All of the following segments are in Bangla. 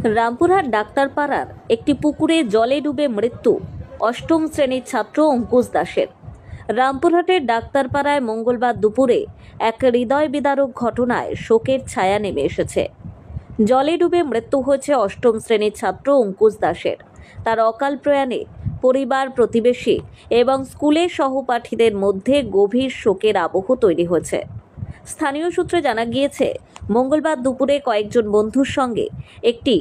রামপুরহাট ডাক্তারপাড়ার একটি পুকুরে জলে ডুবে মৃত্যু অষ্টম শ্রেণীর ছাত্র অঙ্কুশ দাসের। রামপুরহাটের ডাক্তারপাড়ায় মঙ্গলবার দুপুরে এক হৃদয় বিদারক ঘটনায় শোকের ছায়া নেমে এসেছে। জলে ডুবে মৃত্যু হয়েছে অষ্টম শ্রেণীর ছাত্র অঙ্কুশ দাসের। তার অকাল প্রয়াণে পরিবার, প্রতিবেশী এবং স্কুলের সহপাঠীদের মধ্যে গভীর শোকের আবহ তৈরি হয়েছে। স্থানীয় সূত্রে জানা গিয়েছে, মঙ্গলবার দুপুরে কয়েকজন বন্ধুর সঙ্গে একটি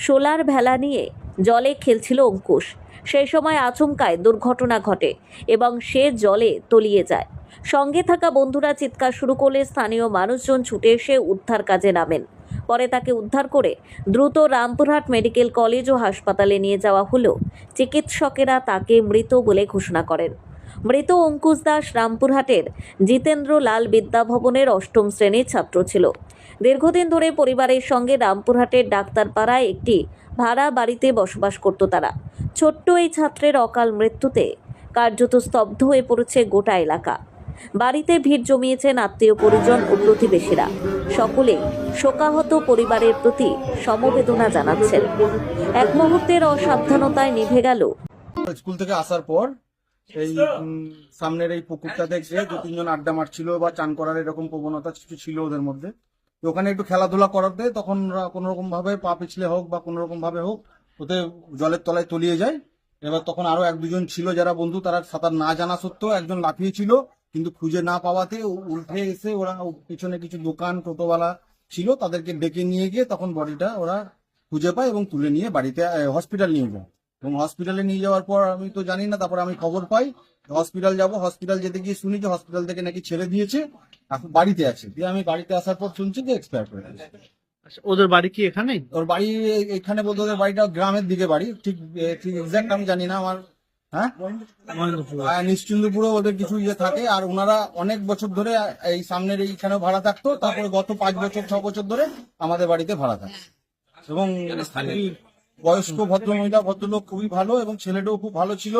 সোলার ভেলা নিয়ে জলে খেলছিল অঙ্কুশ। সেই সময় আচমকায় দুর্ঘটনা ঘটে এবং সে জলে তলিয়ে যায়। সঙ্গে থাকা বন্ধুরা চিৎকার শুরু করলে স্থানীয় মানুষজন ছুটে এসে উদ্ধার কাজে নামেন। পরে তাকে উদ্ধার করে দ্রুত রামপুরহাট মেডিকেল কলেজ ও হাসপাতালে নিয়ে যাওয়া হলেও চিকিৎসকেরা তাকে মৃত বলে ঘোষণা করেন। মৃত অঙ্কুশ দাস রামপুরহাটের জিতেন্দ্র লাল বিদ্যাভবনের অষ্টম শ্রেণীর ছাত্র ছিল। দীর্ঘদিন ধরে পরিবারের সঙ্গে রামপুরহাটের ডাক্তারপাড়ায় একটি ভাড়া বাড়িতে বসবাস করত তারা। ছোট্ট এই ছাত্রের অকাল মৃত্যুতে কার্যত স্তব্ধ হয়ে পড়েছে গোটা এলাকা। বাড়িতে ভিড় জমিয়েছেন আত্মীয় পরিজন ও প্রতিবেশীরা। সকলেই শোকাহত পরিবারের প্রতি সমবেদনা জানাচ্ছেন। এক মুহূর্তের অসাবধানতায় নিভে গেল। স্কুল থেকে আসার পর এই সামনের এই পুকুরটা দেখে দু তিনজন আড্ডা মারছিল বা চান করার এরকম প্রবণতা কিছু ছিল ওদের মধ্যে। তো ওখানে একটু খেলাধুলা করাতে তখন কোন রকম ভাবে পা পিছলে হোক বা কোন রকম ভাবে হোক ওতে জলের তলায় তলিয়ে যায়। এবার তখন আরো এক দুজন ছিল যারা বন্ধু, তারা সাঁতার না জানা সত্ত্বেও একজন লাফিয়েছিল, কিন্তু খুঁজে না পাওয়াতে উল্টে এসে ওরা পিছনে কিছু দোকান টোটোওয়ালা ছিল, তাদেরকে ডেকে নিয়ে গিয়ে তখন বডিটা ওরা খুঁজে পায় এবং তুলে নিয়ে বাড়িতে হসপিটাল নিয়ে যায়। এবং হসপিটালে নিয়ে যাওয়ার পর আমি তো জানি না, তারপর আমি খবর পাই হসপিটাল যাব। হসপিটাল যেতে গিয়ে শুনি যে হসপিটাল থেকে নাকি ছেড়ে দিয়েছে, এখন বাড়িতে আছে। দিয়ে আমি বাড়িতে আসার পর শুনছি যে এক্সপায়ার করে গেছে। আচ্ছা, ওদের বাড়ি কি এখানে? ওর বাড়ি এখানে বলতে ওদের বাড়িটা গ্রামের দিকে বাড়ি, ঠিক ঠিক এক্সাক্ট আমি জানি না আমার। হ্যাঁ, নিশ্চিন্দপুরে ওদের কিছু ইয়ে থাকে। আর ওনারা অনেক বছর ধরে এই সামনের এইখানেও ভাড়া থাকতো, তারপরে গত 5 বছর 6 বছর ধরে আমাদের বাড়িতে ভাড়া থাকে। এবং বয়স্ক ভদ্রমহিলা ভদ্রলোক, খুবই ভালো, এবং ছেলেটাও খুব ভালো ছিল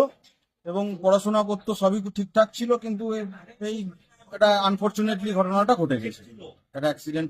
এবং পড়াশোনা করতো, সবই ঠিকঠাক ছিল। কিন্তু এই এটা আনফরচুনেটলি ঘটনাটা ঘটে গেছে, একটা অ্যাক্সিডেন্ট।